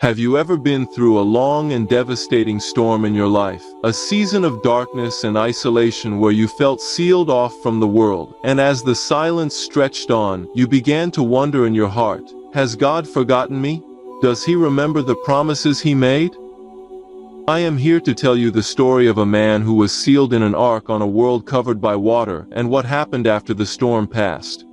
Have you ever been through a long and devastating storm in your life? A season of darkness and isolation where you felt sealed off from the world, and as the silence stretched on, you began to wonder in your heart, has God forgotten me? Does He remember the promises He made? I am here to tell you the story of a man who was sealed in an ark on a world covered by water and what happened after the storm passed.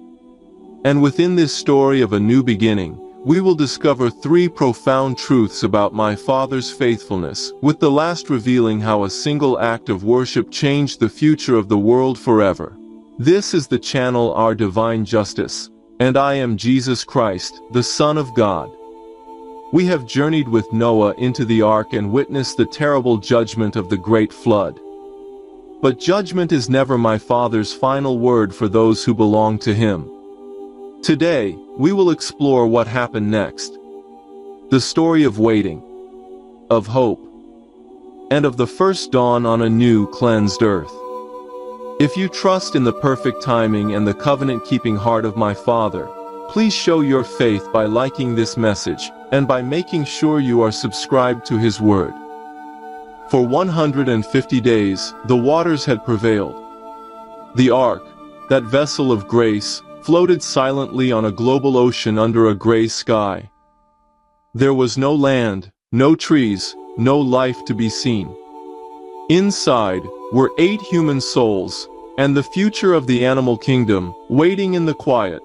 And within this story of a new beginning, we will discover three profound truths about my Father's faithfulness, with the last revealing how a single act of worship changed the future of the world forever. This is the channel Our Divine Justice, and I am Jesus Christ, the Son of God. We have journeyed with Noah into the ark and witnessed the terrible judgment of the great flood. But judgment is never my Father's final word for those who belong to Him. Today, we will explore what happened next. The story of waiting, of hope, and of the first dawn on a new, cleansed earth. If you trust in the perfect timing and the covenant-keeping heart of my Father, please show your faith by liking this message, and by making sure you are subscribed to His Word. For 150 days, the waters had prevailed. The ark, that vessel of grace, floated silently on a global ocean under a gray sky. There was no land, no trees, no life to be seen. Inside were 8 human souls, and the future of the animal kingdom, waiting in the quiet.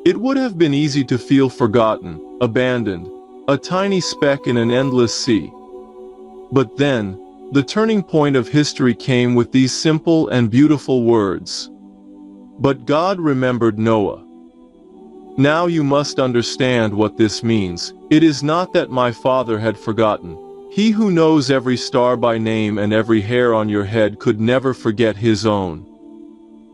It would have been easy to feel forgotten, abandoned, a tiny speck in an endless sea. But then, the turning point of history came with these simple and beautiful words. But God remembered Noah. Now you must understand what this means. It is not that my Father had forgotten. He who knows every star by name and every hair on your head could never forget His own.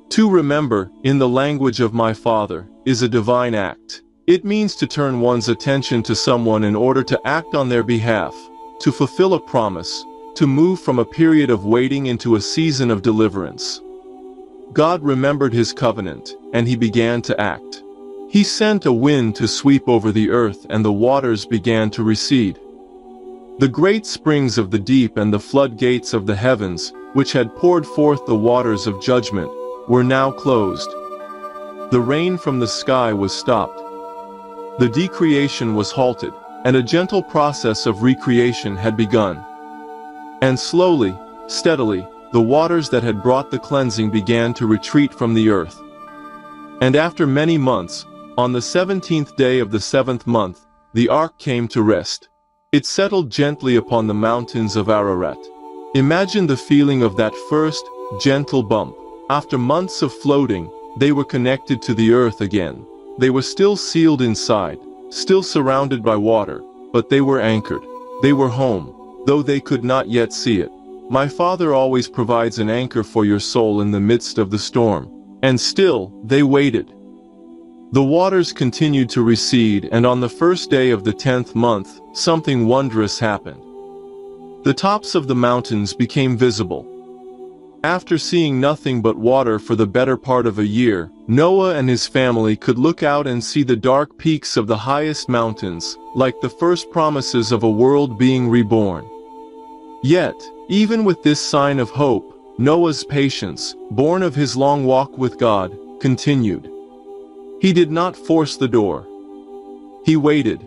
To remember, in the language of my Father, is a divine act. It means to turn one's attention to someone in order to act on their behalf, to fulfill a promise, to move from a period of waiting into a season of deliverance. God remembered His covenant, and He began to act. He sent a wind to sweep over the earth, and the waters began to recede. The great springs of the deep and the floodgates of the heavens, which had poured forth the waters of judgment, were now closed. The rain from the sky was stopped. The decreation was halted, and a gentle process of recreation had begun. And slowly, steadily, the waters that had brought the cleansing began to retreat from the earth. And after many months, on the 17th day of the 7th month, the ark came to rest. It settled gently upon the mountains of Ararat. Imagine the feeling of that first, gentle bump. After months of floating, they were connected to the earth again. They were still sealed inside, still surrounded by water, but they were anchored. They were home, though they could not yet see it. My Father always provides an anchor for your soul in the midst of the storm. And still, they waited. The waters continued to recede, and on the first day of the 10th month, something wondrous happened. The tops of the mountains became visible. After seeing nothing but water for the better part of a year, Noah and his family could look out and see the dark peaks of the highest mountains, like the first promises of a world being reborn. Yet, even with this sign of hope, Noah's patience, born of his long walk with God, continued. He did not force the door. He waited.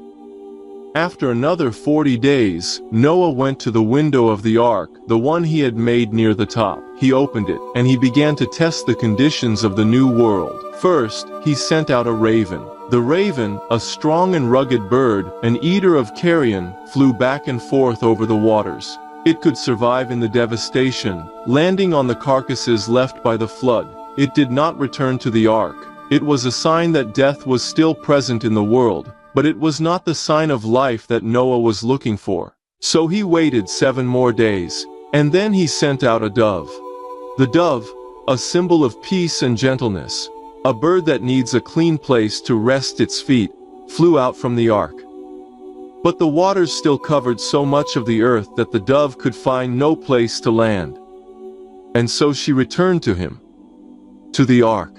After another 40 days, Noah went to the window of the ark, the one he had made near the top. He opened it, and he began to test the conditions of the new world. First, he sent out a raven. The raven, a strong and rugged bird, an eater of carrion, flew back and forth over the waters. It could survive in the devastation, landing on the carcasses left by the flood. It did not return to the ark. It was a sign that death was still present in the world, but it was not the sign of life that Noah was looking for. So he waited 7 more days, and then he sent out a dove. The dove, a symbol of peace and gentleness, a bird that needs a clean place to rest its feet, flew out from the ark. But the waters still covered so much of the earth that the dove could find no place to land. And so she returned to him, to the ark.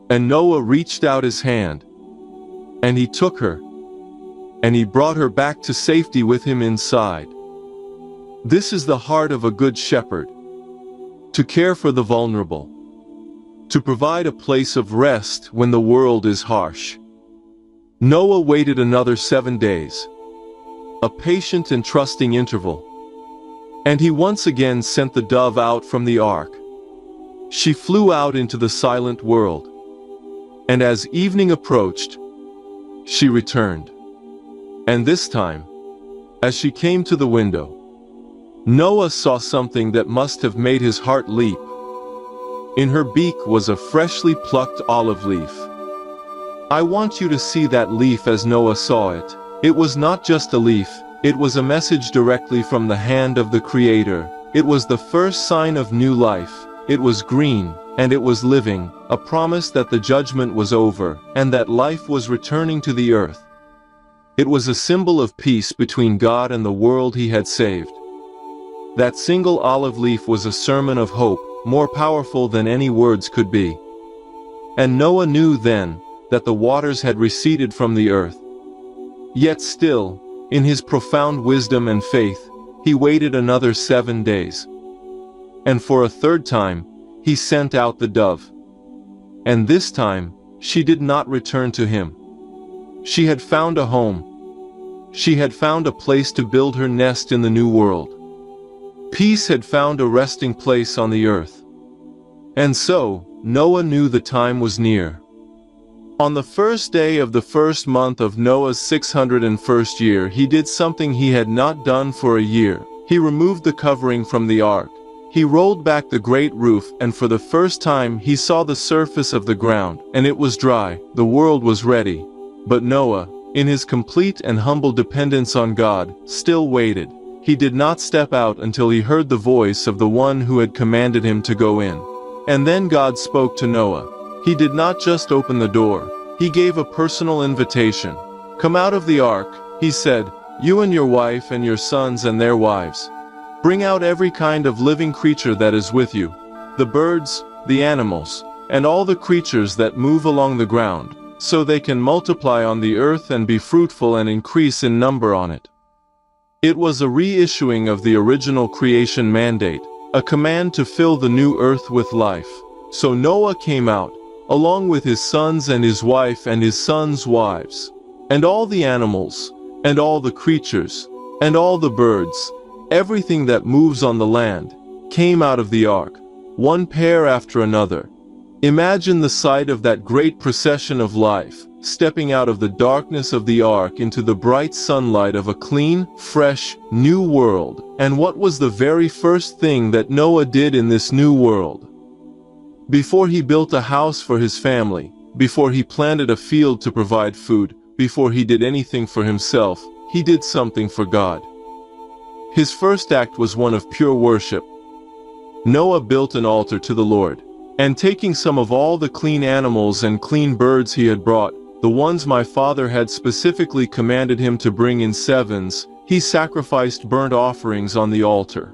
And Noah reached out his hand, and he took her. and he brought her back to safety with him inside. This is the heart of a good shepherd: to care for the vulnerable, to provide a place of rest when the world is harsh. Noah waited another 7 days, a patient and trusting interval, and he once again sent the dove out from the ark. She flew out into the silent world, and as evening approached, she returned. And this time, as she came to the window, Noah saw something that must have made his heart leap. In her beak was a freshly plucked olive leaf. I want you to see that leaf as Noah saw it. It was not just a leaf, it was a message directly from the hand of the Creator. It was the first sign of new life. It was green, and it was living, a promise that the judgment was over, and that life was returning to the earth. It was a symbol of peace between God and the world he had saved. That single olive leaf was a sermon of hope, more powerful than any words could be. And Noah knew then that the waters had receded from the earth. Yet still, in his profound wisdom and faith, he waited another 7 days. And for a third time, he sent out the dove. And this time, she did not return to him. She had found a home. She had found a place to build her nest in the new world. Peace had found a resting place on the earth. And so, Noah knew the time was near. On the first day of the first month of Noah's 601st year, he did something he had not done for a year. He removed the covering from the ark. He rolled back the great roof, and for the first time he saw the surface of the ground, and it was dry. The world was ready. But Noah, in his complete and humble dependence on God, still waited. He did not step out until he heard the voice of the one who had commanded him to go in. And then God spoke to Noah. He did not just open the door. He gave a personal invitation. "Come out of the ark," he said, "you and your wife and your sons and their wives. Bring out every kind of living creature that is with you, the birds, the animals, and all the creatures that move along the ground, so they can multiply on the earth and be fruitful and increase in number on it." It was a reissuing of the original creation mandate, a command to fill the new earth with life. So Noah came out, along with his sons and his wife and his sons' wives, and all the animals, and all the creatures, and all the birds, everything that moves on the land, came out of the ark, one pair after another. Imagine the sight of that great procession of life, stepping out of the darkness of the ark into the bright sunlight of a clean, fresh, new world. And what was the very first thing that Noah did in this new world? Before he built a house for his family, before he planted a field to provide food, before he did anything for himself, he did something for God. His first act was one of pure worship. Noah built an altar to the Lord, and taking some of all the clean animals and clean birds he had brought, the ones my father had specifically commanded him to bring in sevens, he sacrificed burnt offerings on the altar.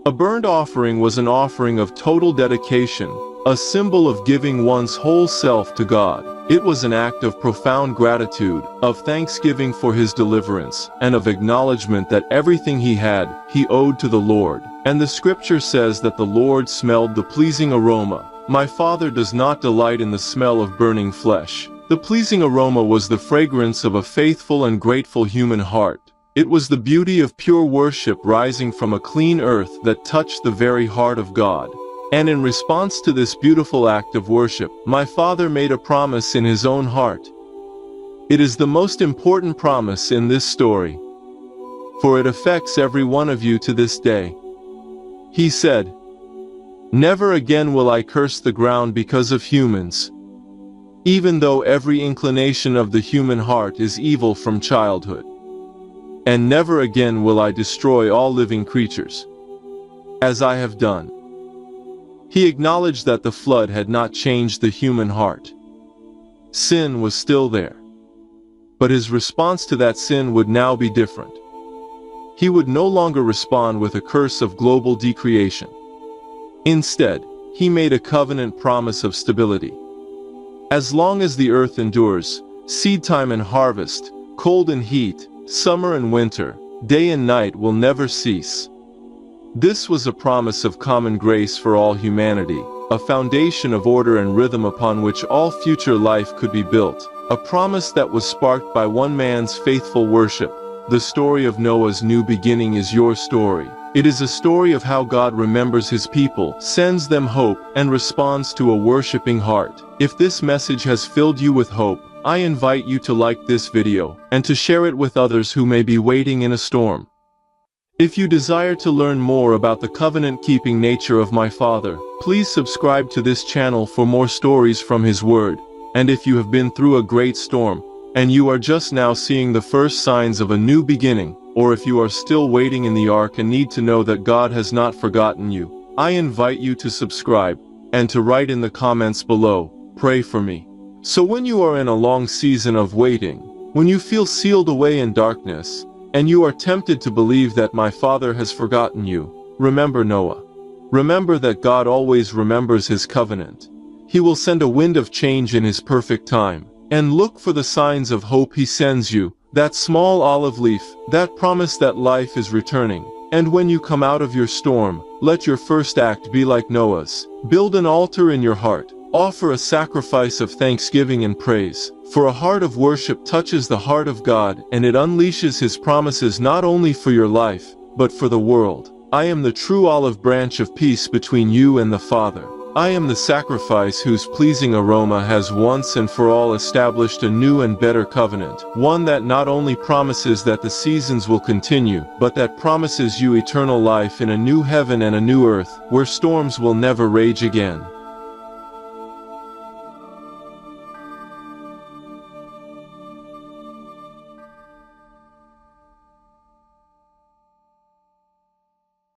A burnt offering was an offering of total dedication, a symbol of giving one's whole self to God. It was an act of profound gratitude, of thanksgiving for his deliverance, and of acknowledgement that everything he had, he owed to the Lord. And the scripture says that the Lord smelled the pleasing aroma. My Father does not delight in the smell of burning flesh. The pleasing aroma was the fragrance of a faithful and grateful human heart. It was the beauty of pure worship rising from a clean earth that touched the very heart of God. And in response to this beautiful act of worship, my Father made a promise in his own heart. It is the most important promise in this story, for it affects every one of you to this day. He said, "Never again will I curse the ground because of humans, even though every inclination of the human heart is evil from childhood. And never again will I destroy all living creatures, as I have done." He acknowledged that the flood had not changed the human heart. Sin was still there. But his response to that sin would now be different. He would no longer respond with a curse of global decreation. Instead, he made a covenant promise of stability. As long as the earth endures, seed time and harvest, Cold and heat, summer and winter, day and night will never cease. This was a promise of common grace for all humanity, a foundation of order and rhythm upon which all future life could be built, a promise that was sparked by one man's faithful worship. The story of Noah's new beginning is your story. It is a story of how God remembers his people, sends them hope, and responds to a worshiping heart. If this message has filled you with hope, I invite you to like this video, and to share it with others who may be waiting in a storm. If you desire to learn more about the covenant-keeping nature of my Father, please subscribe to this channel for more stories from His Word. And if you have been through a great storm, and you are just now seeing the first signs of a new beginning, or if you are still waiting in the ark and need to know that God has not forgotten you, I invite you to subscribe, and to write in the comments below, "Pray for me." So when you are in a long season of waiting, when you feel sealed away in darkness, and you are tempted to believe that my Father has forgotten you, remember Noah. Remember that God always remembers His covenant. He will send a wind of change in His perfect time. And look for the signs of hope He sends you, that small olive leaf, that promise that life is returning. And when you come out of your storm, let your first act be like Noah's. Build an altar in your heart. Offer a sacrifice of thanksgiving and praise. For a heart of worship touches the heart of God, and it unleashes His promises not only for your life, but for the world. I am the true olive branch of peace between you and the Father. I am the sacrifice whose pleasing aroma has once and for all established a new and better covenant, one that not only promises that the seasons will continue, but that promises you eternal life in a new heaven and a new earth, where storms will never rage again.